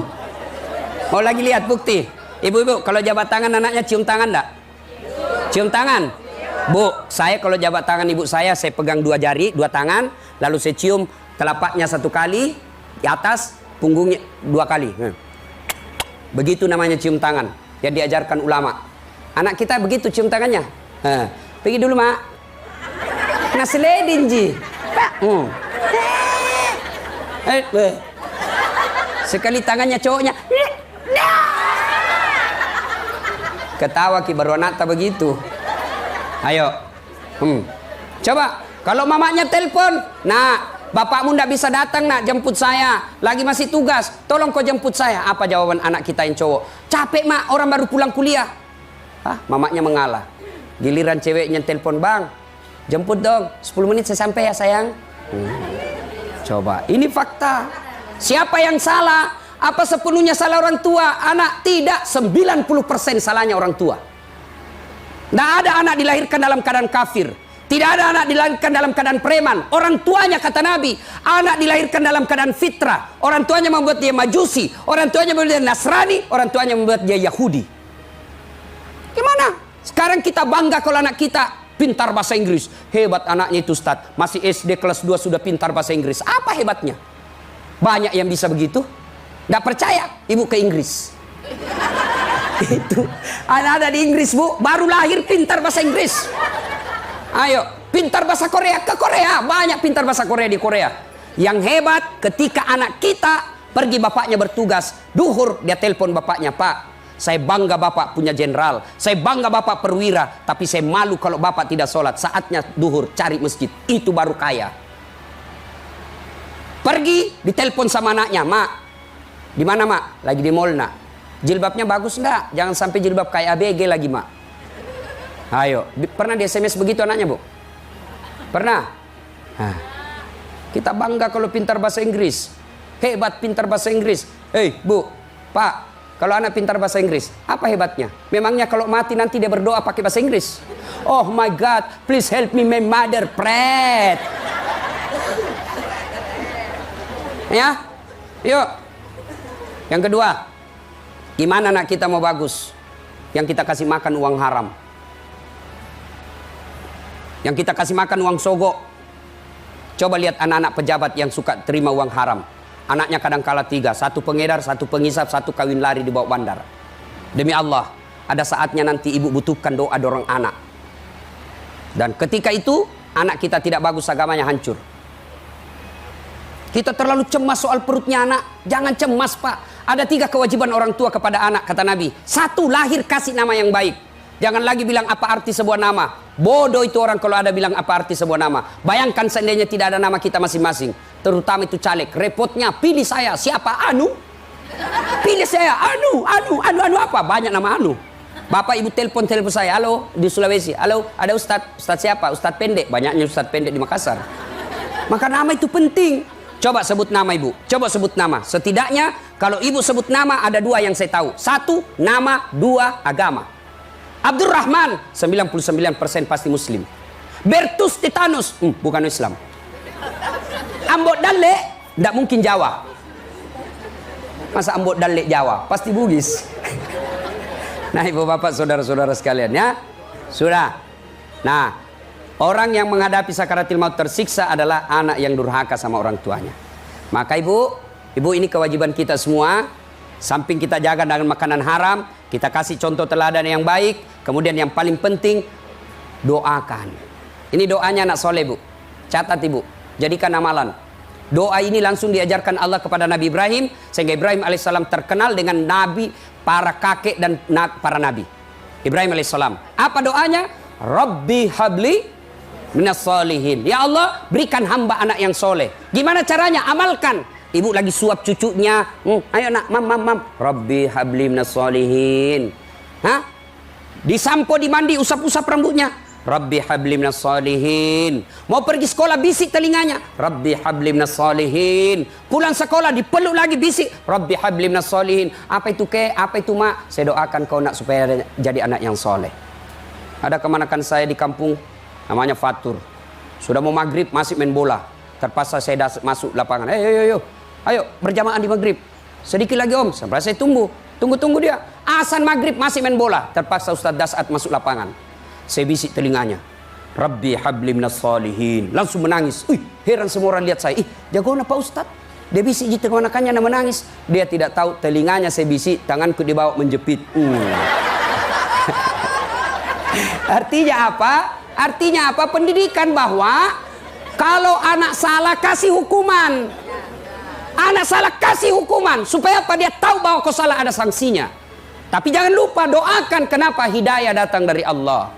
Mau lagi lihat bukti? Ibu-ibu, kalau jabat tangan anaknya cium tangan enggak? Cium tangan? Bu, saya kalau jabat tangan ibu saya pegang 2 jari, 2 tangan, lalu saya cium telapaknya 1 kali, di atas punggungnya 2 kali. Begitu namanya cium tangan yang diajarkan ulama. Anak kita begitu cium tangannya. Pergi dulu, Mak. Ngasledin ji. Sekali tangannya cowoknya. Ketawa ki baru anak tak begitu. Ayo. Coba kalau mamanya telepon, "Nak, bapakmu ndak bisa datang, nak, jemput saya. Lagi masih tugas. Tolong kau jemput saya." Apa jawaban anak kita yang cowok? "Capek, Mak, orang baru pulang kuliah." Mamanya mengalah. Giliran ceweknya telepon, "Bang, jemput dong. 10 menit saya sampai ya, sayang." Coba, ini fakta. Siapa yang salah? Apa sepenuhnya salah orang tua? Anak tidak, 90% salahnya orang tua. Tidak ada anak dilahirkan dalam keadaan kafir. Tidak ada anak dilahirkan dalam keadaan preman. Orang tuanya, kata Nabi, anak dilahirkan dalam keadaan fitrah. Orang tuanya membuat dia majusi. Orang tuanya membuat dia Nasrani. Orang tuanya membuat dia Yahudi. Gimana? Sekarang kita bangga kalau anak kita pintar bahasa Inggris. Hebat anaknya itu, Ustaz. Masih SD kelas 2 sudah pintar bahasa Inggris. Apa hebatnya? Banyak yang bisa begitu. Nggak percaya, ibu ke Inggris. Itu ada di Inggris, Bu, baru lahir pintar bahasa Inggris. Ayo, pintar bahasa Korea, ke Korea. Banyak pintar bahasa Korea di Korea. Yang hebat ketika anak kita pergi, bapaknya bertugas duhur, dia telepon bapaknya, "Pak, saya bangga bapak punya jenderal, saya bangga bapak perwira, tapi saya malu kalau bapak tidak sholat. Saatnya duhur, cari masjid." Itu baru kaya. Pergi, ditelepon sama anaknya, "Mak, di mana, Mak?" "Lagi di mall, Nak." "Jilbabnya bagus enggak? Jangan sampai jilbab kayak ABG lagi, Mak." Ayo, pernah di SMS begitu anaknya, Bu? Pernah? Kita bangga kalau pintar bahasa Inggris. Hebat pintar bahasa Inggris. Bu, Pak, kalau anak pintar bahasa Inggris, apa hebatnya? Memangnya kalau mati nanti dia berdoa pakai bahasa Inggris? "Oh my God, please help me, my mother, pray." Ya, yuk. Yang kedua, gimana anak kita mau bagus? Yang kita kasih makan uang haram, yang kita kasih makan uang sogok. Coba lihat anak-anak pejabat yang suka terima uang haram. Anaknya kadang kala 3, 1 pengedar, 1 pengisap, 1 kawin lari di bawah bandar. Demi Allah, ada saatnya nanti ibu butuhkan doa dorong anak. Dan ketika itu anak kita tidak bagus, agamanya hancur. Kita terlalu cemas soal perutnya anak. Jangan cemas, Pak. Ada 3 kewajiban orang tua kepada anak, kata Nabi. 1, lahir kasih nama yang baik. Jangan lagi bilang apa arti sebuah nama. Bodoh itu orang kalau ada bilang apa arti sebuah nama. Bayangkan seandainya tidak ada nama kita masing-masing. Terutama itu caleg. Repotnya, pilih saya. Siapa? Anu. Pilih saya. Anu apa? Banyak nama Anu. Bapak ibu telepon saya. "Halo, di Sulawesi. Halo, ada Ustadz. Ustadz siapa? Ustadz pendek." Banyaknya Ustadz pendek di Makassar. Maka nama itu penting. Coba sebut nama ibu. Coba sebut nama. Setidaknya kalau ibu sebut nama ada 2 yang saya tahu. 1, nama. 2, agama. Abdurrahman, 99% pasti muslim. Bertus Titanus, bukan Islam. Ambot Dalle, tidak mungkin Jawa. Masa Ambot Dalle Jawa? Pasti Bugis. Nah, ibu bapak saudara-saudara sekalian, ya. Sudah. Nah, orang yang menghadapi sakaratil maut tersiksa adalah anak yang durhaka sama orang tuanya. Maka ibu ini kewajiban kita semua. Samping kita jaga dengan makanan haram, kita kasih contoh teladan yang baik. Kemudian yang paling penting, doakan. Ini doanya anak soleh, Bu. Catat ibu, jadikan amalan. Doa ini langsung diajarkan Allah kepada Nabi Ibrahim, sehingga Ibrahim alaihissalam terkenal dengan nabi, para kakek dan para nabi. Ibrahim alaihissalam, apa doanya? Rabbi habli minas solihin. Ya Allah, berikan hamba anak yang soleh. Gimana caranya? Amalkan. Ibu lagi suap cucunya. Ayo nak, mam. Rabbi habli minas solihin. Disampo, dimandi, usap-usap rambutnya. Rabbi habli minas solihin. Mau pergi sekolah, bisik telinganya. Rabbi habli minas solihin. Pulang sekolah, dipeluk lagi, bisik. Rabbi habli minas solihin. Apa itu ke? Apa itu mak? Saya doakan kau nak supaya jadi anak yang soleh. Ada kemanakan saya di kampung, namanya Fatur. Sudah mau maghrib, masih main bola. Terpaksa saya masuk lapangan. Ayo berjamaah di maghrib. Sedikit lagi om, sampai saya tunggu dia. Azan maghrib masih main bola. Terpaksa Ustaz Dasat masuk lapangan. Saya bisik telinganya. Rabbi habli minas salihin. Langsung menangis. Heran semua orang lihat saya. Jago na Pak Ustaz. Dia bisik di tenggorokannya dan menangis. Dia tidak tahu telinganya saya bisik, tanganku dibawa menjepit. Artinya apa? Artinya apa? Pendidikan bahwa kalau anak salah kasih hukuman. Anak salah kasih hukuman supaya apa? Dia tahu bahwa kau salah, ada sanksinya. Tapi jangan lupa doakan. Kenapa? Hidayah datang dari Allah.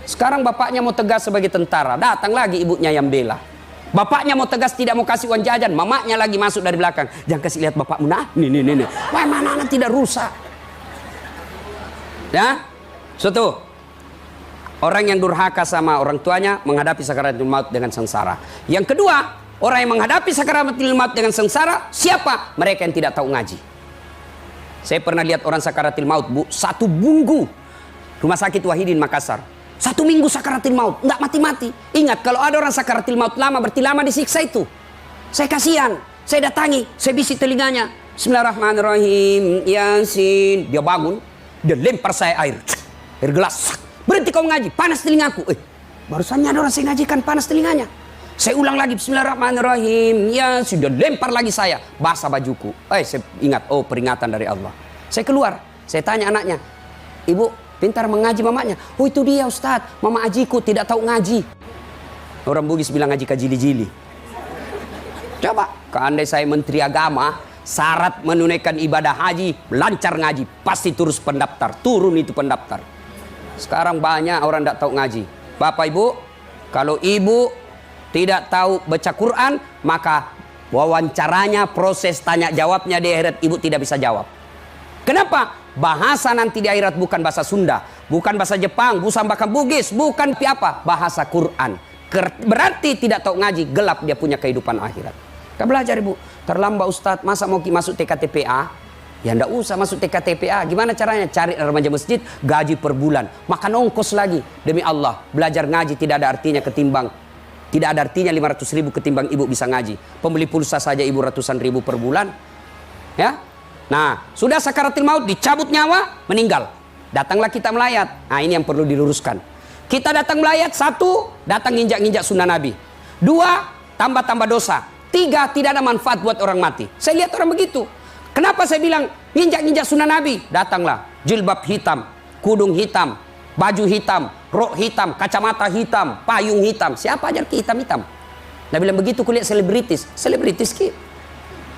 Sekarang bapaknya mau tegas sebagai tentara, datang lagi ibunya yang bela. Bapaknya mau tegas tidak mau kasih uang jajan, mamanya lagi masuk dari belakang. Jangan kasih lihat bapakmu, nah nih. Wah, mana anak tidak rusak. Ya, satu. Orang yang durhaka sama orang tuanya menghadapi sakaratul maut dengan sengsara. Yang kedua, orang yang menghadapi sakaratul maut dengan sengsara, siapa? Mereka yang tidak tahu ngaji. Saya pernah lihat orang sakaratul maut, Bu, satu minggu. Rumah sakit Wahidin Makassar. 1 minggu sakaratul maut, enggak mati-mati. Ingat, kalau ada orang sakaratul maut lama, berarti lama disiksa itu. Saya kasihan, saya datangi, saya bisik telinganya. Bismillahirrahmanirrahim, Yasin. Dia bangun, dia lempar saya air gelas. Berhenti kau ngaji, panas telingaku. Barusannya ada orang saya ngajikan, panas telinganya. Saya ulang lagi, Bismillahirrahmanirrahim, ya sudah lempar lagi saya, basah bajuku. Saya ingat, oh peringatan dari Allah. Saya keluar, saya tanya anaknya, ibu pintar mengaji mamanya. Oh itu dia Ustadz, mama ajiku tidak tahu ngaji. Orang Bugis bilang ngaji kajili-jili. Coba, andai saya menteri agama, syarat menunaikan ibadah haji, lancar ngaji, pasti turun itu pendaftar. Sekarang banyak orang tidak tahu ngaji. Bapak Ibu, kalau ibu tidak tahu baca Quran, maka wawancaranya, proses tanya jawabnya di akhirat ibu tidak bisa jawab. Kenapa? Bahasa nanti di akhirat bukan bahasa Sunda, bukan bahasa Jepang, bukan bahasa Bugis, bukan apa? Bahasa Quran. Berarti tidak tahu ngaji, gelap dia punya kehidupan akhirat. Kita belajar Ibu. Terlambat Ustadz, masa mau masuk TKTPA? Ya enggak usah masuk TKTPA. Gimana caranya? Cari remaja masjid, gaji per bulan. Makan ongkos lagi. Demi Allah, belajar ngaji tidak ada artinya ketimbang. Tidak ada artinya 500.000 ketimbang ibu bisa ngaji. Pembeli pulsa saja ibu ratusan ribu per bulan. Ya. Nah, sudah sakaratul maut, dicabut nyawa, meninggal. Datanglah kita melayat. Nah, ini yang perlu diluruskan. Kita datang melayat, 1, datang nginjak-nginjak sunnah Nabi. 2, tambah-tambah dosa. 3, tidak ada manfaat buat orang mati. Saya lihat orang begitu. Kenapa saya bilang nginjak-nginjak sunnah Nabi? Datanglah jilbab hitam, kudung hitam, baju hitam, rok hitam, kacamata hitam, payung hitam. Siapa ajar ki hitam-hitam? Nah bilang begitu kulihat selebritis ki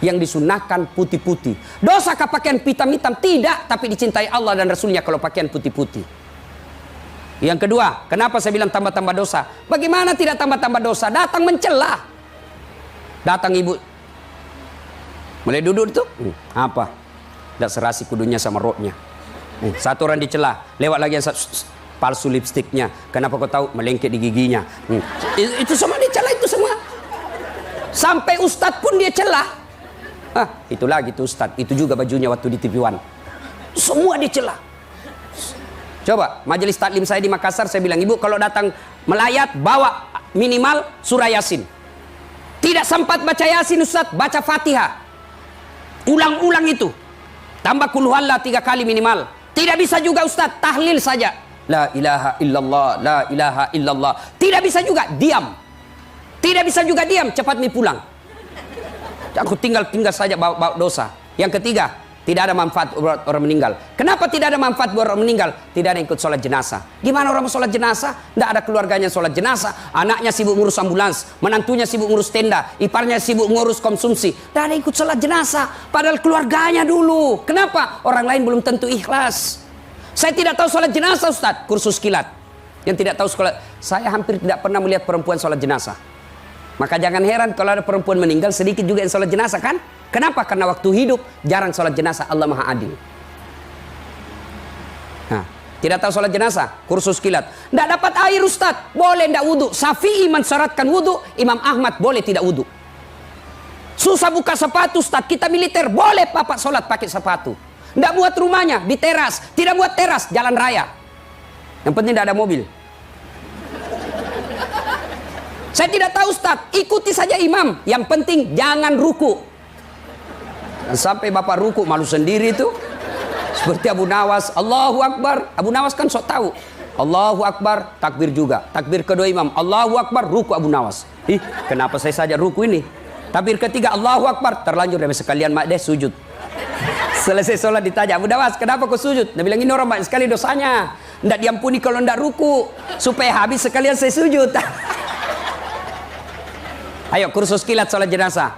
yang disunahkan putih-putih. Dosa kah pakaian hitam-hitam? Tidak, tapi dicintai Allah dan Rasulnya kalau pakaian putih-putih. Yang kedua, kenapa saya bilang tambah-tambah dosa? Bagaimana tidak tambah-tambah dosa? Datang mencela. Datang ibu mulai duduk itu, apa? Tidak serasi kudunya sama roknya. Satu orang dicela, lewat lagi yang palsu lipstiknya. Kenapa kau tahu? Melengket di giginya. Itu semua dicela, itu semua. Sampai ustadz pun dia celah. Itu lagi tuh ustadz. Itu juga bajunya waktu di TV One. Semua dicela. Coba, majelis taklim saya di Makassar, saya bilang, ibu kalau datang melayat, bawa minimal surah Yasin. Tidak sempat baca Yasin ustadz, baca Fatihah. Ulang-ulang itu. Tambah kul huwallah 3 kali minimal. Tidak bisa juga Ustaz, tahlil saja. La ilaha illallah, la ilaha illallah. Tidak bisa juga, diam. Tidak bisa juga diam, cepat mi pulang. Aku tinggal saja bawa dosa. Yang ketiga, tidak ada manfaat buat orang meninggal. Kenapa tidak ada manfaat buat orang meninggal? Tidak ada yang ikut sholat jenazah. Gimana orang mau sholat jenazah? Tidak ada keluarganya sholat jenazah. Anaknya sibuk ngurus ambulans, menantunya sibuk ngurus tenda, iparnya sibuk ngurus konsumsi. Tidak ada yang ikut sholat jenazah. Padahal keluarganya dulu. Kenapa? Orang lain belum tentu ikhlas. Saya tidak tahu sholat jenazah Ustaz. Kursus kilat. Yang tidak tahu sholat. Saya hampir tidak pernah melihat perempuan sholat jenazah. Maka jangan heran kalau ada perempuan meninggal sedikit juga yang sholat jenazah kan? Kenapa? Karena waktu hidup jarang sholat jenazah. Allah Maha Adil. Nah, tidak tahu sholat jenazah, kursus kilat. Tidak dapat air Ustaz, boleh tidak wudhu. Syafi'i mensyaratkan wudhu, Imam Ahmad boleh tidak wudhu. Susah buka sepatu Ustaz, kita militer boleh bapak sholat pakai sepatu. Tidak buat rumahnya di teras, tidak buat teras jalan raya. Yang penting tidak ada mobil. Saya tidak tahu Ustaz, ikuti saja imam. Yang penting jangan ruku. Dan sampai bapak ruku malu sendiri itu. Seperti Abu Nawas, Allahu Akbar. Abu Nawas kan sok tahu. Allahu Akbar, takbir juga. Takbir kedua imam, Allahu Akbar, ruku Abu Nawas. Ih, kenapa saya saja ruku ini? Takbir ketiga, Allahu Akbar, terlanjur dari sekalian mak deh sujud. Selesai sholat ditanya, Abu Nawas, kenapa kau sujud? Dia bilang, ini orang banyak sekali dosanya. Nggak diampuni kalau nggak ruku. Supaya habis sekalian saya sujud. Ayo kursus kilat sholat jenazah.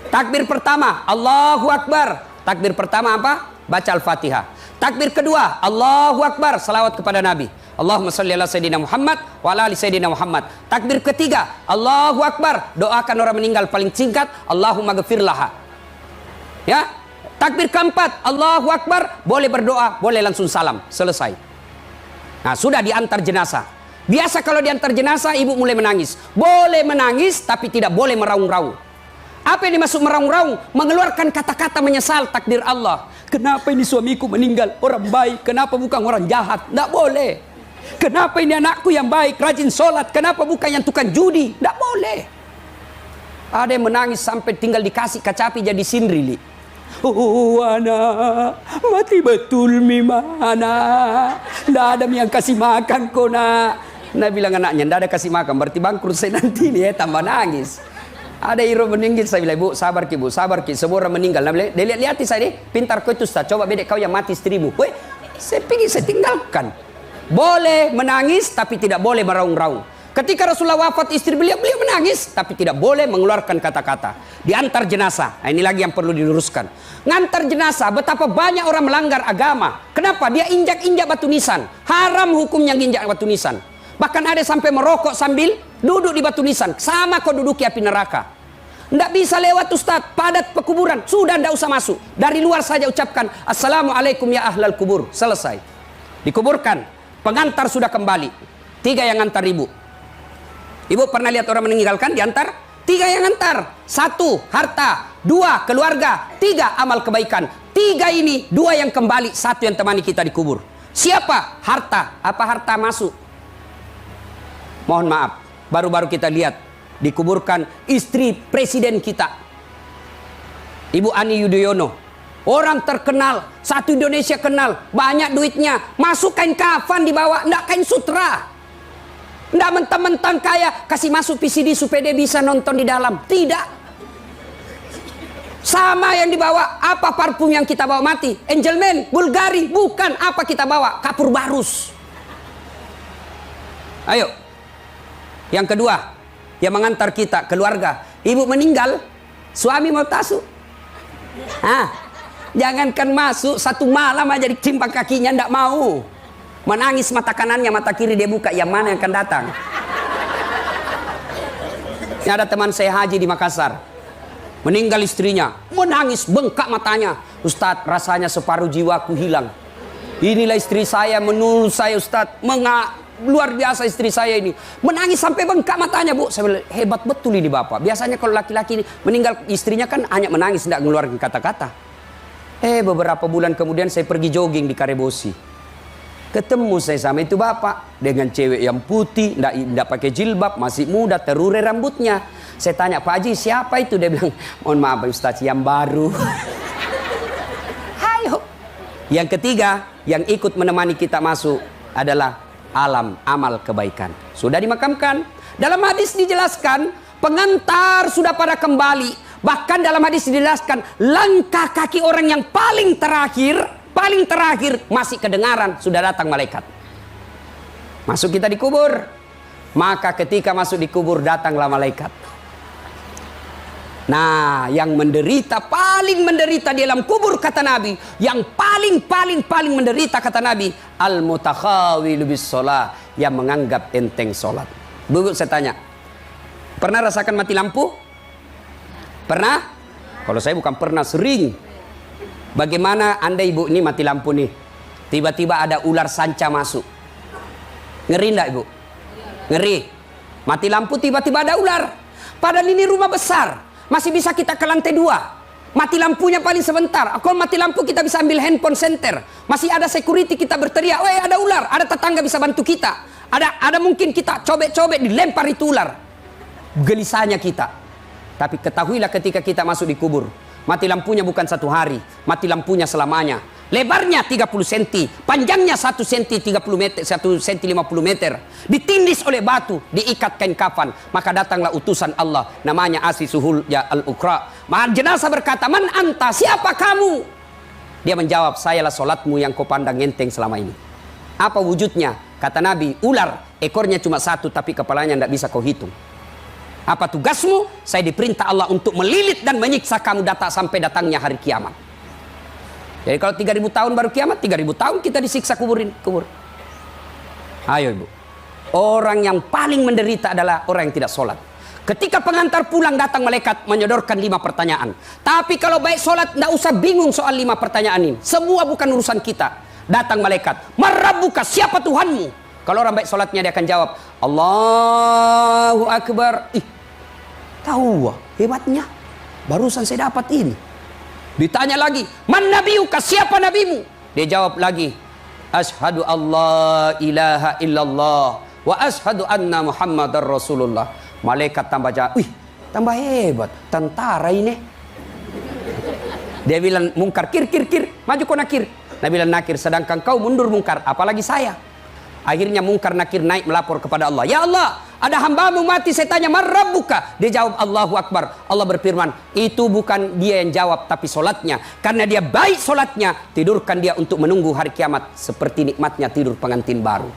Takbir pertama, Allahu Akbar. Takbir pertama apa? Baca Al-Fatihah. Takbir kedua, Allahu Akbar, salawat kepada Nabi. Allahumma salli ala Sayyidina Muhammad wa ala ali Sayyidina Muhammad. Takbir ketiga, Allahu Akbar, doakan orang meninggal paling singkat, Allahumma ghafir laha. Ya. Takbir keempat, Allahu Akbar, boleh berdoa, boleh langsung salam, selesai. Nah, sudah diantar jenazah. Biasa kalau diantar jenazah, ibu mulai menangis. Boleh menangis, tapi tidak boleh meraung-raung. Apa yang dimaksud meraung-raung? Mengeluarkan kata-kata menyesal takdir Allah. Kenapa ini suamiku meninggal? Orang baik. Kenapa bukan orang jahat? Tidak boleh. Kenapa ini anakku yang baik, rajin sholat? Kenapa bukan yang tukang judi? Tidak boleh. Ada yang menangis sampai tinggal dikasih kacapi jadi sinrili. Oh anak, mati betul mimana. Tidak ada yang kasih makan kau nak. Nah bilang anaknya, tidak ada kasih makan. Berarti bangkrut saya nanti nih, tambah nangis. Ada hero meninggal, saya bilang, bu sabar ki, semua orang meninggal. Nah, dia lihat saya nih, pintar kau itu Ustaz, coba bedek kau yang mati istrimu. Weh, saya pergi, saya tinggalkan. Boleh menangis, tapi tidak boleh meraung-raung. Ketika Rasulullah wafat, istri beliau menangis, tapi tidak boleh mengeluarkan kata-kata. Diantar jenazah, nah, ini lagi yang perlu diluruskan. Ngantar jenazah, betapa banyak orang melanggar agama. Kenapa? Dia injak-injak batu nisan. Haram hukumnya injak batu nisan. Bahkan ada sampai merokok sambil duduk di batu nisan. Sama kau duduki api neraka. Tidak bisa lewat Ustaz, padat pekuburan. Sudah tidak usah masuk. Dari luar saja ucapkan, Assalamualaikum ya ahlal kubur. Selesai. Dikuburkan. Pengantar sudah kembali. 3 yang ngantar ibu. Ibu pernah lihat orang meninggalkan diantar? 3 yang ngantar. 1, harta. 2, keluarga. 3, amal kebaikan. 3 ini, 2 yang kembali, 1 yang temani kita dikubur. Siapa? Harta. Apa harta masuk? Mohon maaf, baru-baru kita lihat dikuburkan istri presiden kita, Ibu Ani Yudhoyono. Orang terkenal, satu Indonesia kenal, banyak duitnya. Masuk kain kafan dibawa, enggak kain sutra. Enggak mentang-mentang kaya, kasih masuk PCD supaya dia bisa nonton di dalam. Tidak. Sama yang dibawa, apa parfum yang kita bawa mati? Angelman, Bulgari, bukan. Apa kita bawa? Kapur barus. Ayo. Yang kedua, yang mengantar kita, keluarga. Ibu meninggal, suami mau tasu. Jangankan masuk, 1 malam aja dicimpang kakinya, ndak mau. Menangis mata kanannya, mata kiri dia buka, yang mana yang akan datang. Ini ada teman saya haji di Makassar. Meninggal istrinya, menangis, bengkak matanya. Ustadz, rasanya separuh jiwaku hilang. Inilah istri saya, menurut saya Ustadz, luar biasa istri saya ini. Menangis sampai bengkak matanya, Bu. Saya bilang, hebat betul ini Bapak. Biasanya kalau laki-laki meninggal istrinya kan hanya menangis, tidak mengeluarkan kata-kata. Beberapa bulan kemudian saya pergi jogging di Karebosi. Ketemu saya sama itu Bapak dengan cewek yang putih, tidak pakai jilbab, masih muda, terurai rambutnya. Saya tanya, Pak Haji siapa itu? Dia bilang, mohon maaf Ustaz, yang baru. Ayo. Yang ketiga, yang ikut menemani kita masuk adalah amal kebaikan. Sudah dimakamkan. Dalam hadis dijelaskan, pengantar sudah pada kembali. Bahkan dalam hadis dijelaskan, langkah kaki orang yang paling terakhir masih kedengaran, sudah datang malaikat. Masuk kita dikubur. Maka ketika masuk dikubur, datanglah malaikat. Nah, yang paling menderita di dalam kubur kata Nabi, yang paling menderita kata Nabi, al-mutakhawilu bis shalah, yang menganggap enteng salat. Bu, saya tanya, pernah rasakan mati lampu? Pernah? Kalau saya bukan pernah, sering. Bagaimana Anda Ibu ini mati lampu nih, tiba-tiba ada ular sanca masuk, ngeri enggak Ibu? Ngeri. Mati lampu tiba-tiba ada ular. Padahal ini rumah besar, masih bisa kita ke lantai 2. Mati lampunya paling sebentar. Kalau mati lampu kita bisa ambil handphone center. Masih ada security, kita berteriak, weh ada ular. Ada tetangga bisa bantu kita. Ada mungkin kita cobek-cobek, dilempar itu ular. Gelisahnya kita. Tapi ketahuilah ketika kita masuk di kubur, mati lampunya bukan 1 hari, mati lampunya selamanya. Lebarnya 30 cm, panjangnya 1 cm 30 meter, 1 cm 50 meter. Ditindis oleh batu, diikat kain kafan. Maka datanglah utusan Allah, namanya Asisuhul ya al-Ukra. Maka jenazah berkata, "Man anta? Siapa kamu?" Dia menjawab, "Sayalah solatmu yang kau pandang enteng selama ini." Apa wujudnya? Kata Nabi, ular, ekornya cuma satu tapi kepalanya tidak bisa kau hitung. Apa tugasmu? Saya diperintah Allah untuk melilit dan menyiksa kamu sampai datangnya hari kiamat. Jadi kalau 3000 tahun baru kiamat, 3000 tahun kita disiksa kubur. Ayo ibu. Orang yang paling menderita adalah orang yang tidak sholat. Ketika pengantar pulang datang malaikat menyodorkan 5 pertanyaan. Tapi kalau baik sholat, tidak usah bingung soal 5 pertanyaan ini. Semua bukan urusan kita. Datang malaikat, "Marabbuka, siapa Tuhanmu?" Kalau orang baik sholatnya dia akan jawab, "Allahu Akbar." Ih, tahu wah, hebatnya. Barusan saya dapat ini. Ditanya lagi, "Man nabiyuka, siapa nabimu?" Dia jawab lagi, "Asyhadu Allah ilaha illallah wa asyhadu anna Muhammadar Rasulullah." Malaikat tambah jawab, "Wih, tambah hebat, tentara ini." Dia bilang, "Mungkar, kir, maju kau nakir." Nabi bilang, "Nakir, sedangkan kau mundur mungkar, apalagi saya." Akhirnya mungkar nakir naik melapor kepada Allah, "Ya Allah, ada hambamu mati, saya tanya, man rabbuka?" Dia jawab, "Allahu Akbar." Allah berfirman, "Itu bukan dia yang jawab, tapi solatnya. Karena dia baik solatnya, tidurkan dia untuk menunggu hari kiamat seperti nikmatnya tidur pengantin baru."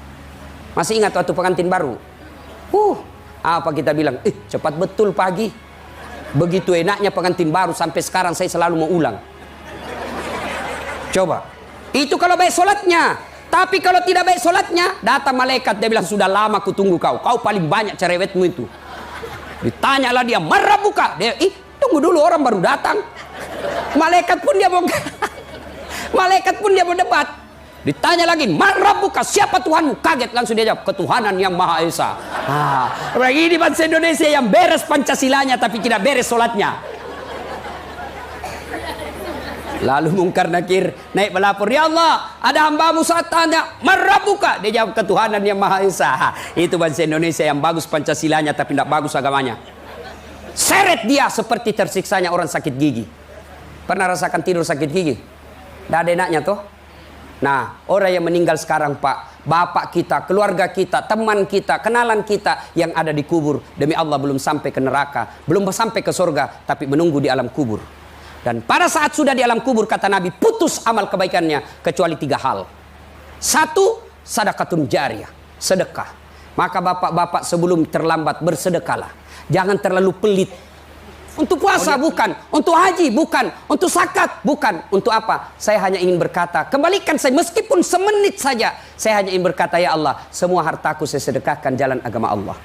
Masih ingat waktu pengantin baru? Apa kita bilang? Cepat betul pagi. Begitu enaknya pengantin baru, sampai sekarang saya selalu mau ulang. Coba. Itu kalau baik solatnya. Tapi kalau tidak baik solatnya, datang malaikat, dia bilang, "Sudah lama ku tunggu kau. Kau paling banyak cerewetmu itu." Ditanyalah dia, "Marabbuka?" Dia, tunggu dulu, orang baru datang. Malaikat pun dia mau malaikat pun dia mau debat. Ditanya lagi, "Marabbuka, siapa Tuhanmu?" Kaget langsung dia jawab, "Ketuhanan yang Maha Esa." Ini bangsa Indonesia yang beres Pancasilanya tapi tidak beres solatnya. Lalu mungkar nakir naik melapor, "Ya Allah, ada hambamu saat tanya, marabbuka?" Dia jawab, "Ketuhanan yang Maha Esa." Itu bangsa Indonesia yang bagus Pancasilanya tapi tidak bagus agamanya. Seret dia seperti tersiksanya orang sakit gigi. Pernah rasakan tidur sakit gigi? Tidak ada enaknya toh? Nah, orang yang meninggal sekarang, Pak, bapak kita, keluarga kita, teman kita, kenalan kita yang ada di kubur, demi Allah belum sampai ke neraka, belum sampai ke surga, tapi menunggu di alam kubur. Dan pada saat sudah di alam kubur, kata Nabi, putus amal kebaikannya kecuali 3 hal. 1, sadaqatun jariyah, sedekah. Maka bapak-bapak sebelum terlambat bersedekahlah. Jangan terlalu pelit. Untuk puasa bukan, untuk haji bukan, untuk zakat bukan, untuk apa? Saya hanya ingin berkata, kembalikan saya meskipun semenit saja. Saya hanya ingin berkata, "Ya Allah, semua hartaku saya sedekahkan jalan agama Allah."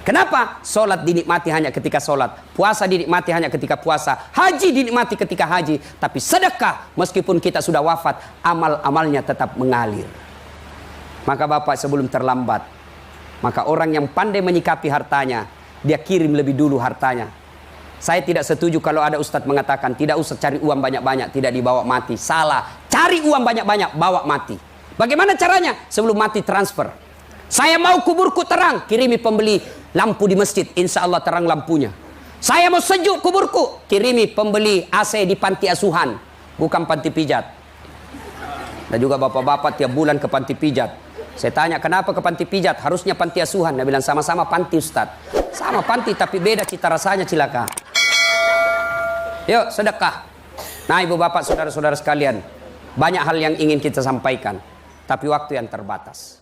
Kenapa? Solat dinikmati hanya ketika solat, puasa dinikmati hanya ketika puasa, haji dinikmati ketika haji, tapi sedekah meskipun kita sudah wafat, amal-amalnya tetap mengalir. Maka bapak sebelum terlambat, maka orang yang pandai menyikapi hartanya, dia kirim lebih dulu hartanya. Saya tidak setuju kalau ada ustadz mengatakan tidak usah cari uang banyak-banyak, tidak dibawa mati. Salah, cari uang banyak-banyak, bawa mati. Bagaimana caranya? Sebelum mati transfer. Saya mau kuburku terang, kirimi pembeli lampu di masjid, insya Allah terang lampunya. Saya mau sejuk kuburku, kirimi pembeli AC di panti asuhan, bukan panti pijat. Dan juga bapak-bapak tiap bulan ke panti pijat. Saya tanya, kenapa ke panti pijat? Harusnya panti asuhan. Dia bilang, sama-sama panti ustadz. Sama panti tapi beda cita rasanya, cilaka. Yuk sedekah. Nah ibu bapak saudara-saudara sekalian, banyak hal yang ingin kita sampaikan, tapi waktu yang terbatas.